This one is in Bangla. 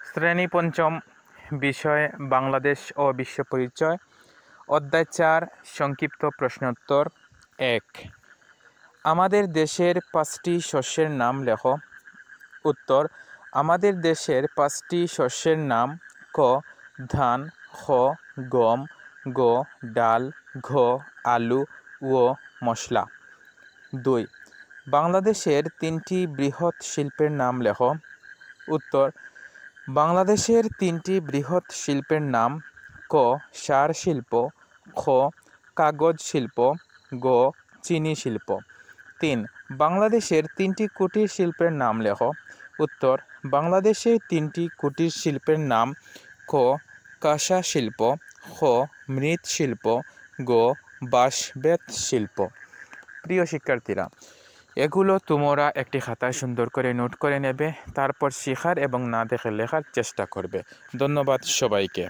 শ্রেণী পঞ্চম, বিষয় বাংলাদেশ ও বিশ্ব পরিচয়, অধ্যায় 4, সংক্ষিপ্ত প্রশ্নোত্তর। 1. আমাদের দেশের 5টি শস্যের নাম লেখো। উত্তর: আমাদের দেশের 5টি শস্যের নাম: ক ধান, খ গম, গ ডাল, ঘ আলু ও মশলা। 2. বাংলাদেশের 3টি বৃহৎ শিল্পের নাম লেখো। উত্তর: বাংলাদেশের 3টি বৃহৎ শিল্পের নাম: ক সার শিল্প, খ কাগজ শিল্প, গ চিনি শিল্প। 3. বাংলাদেশের 3টি কুটির শিল্পের নাম লেখো। উত্তর: বাংলাদেশের 3টি কুটির শিল্পের নাম: ক কাঁসা শিল্প, খ মৃৎ শিল্প, গ বাঁশ-বেত শিল্প। প্রিয় শিক্ষার্থীরা, এগুলো তোমরা একটি খাতায় সুন্দর করে নোট করে নেবে, তারপর শেখার এবং না দেখে লেখার চেষ্টা করবে। ধন্যবাদ সবাইকে।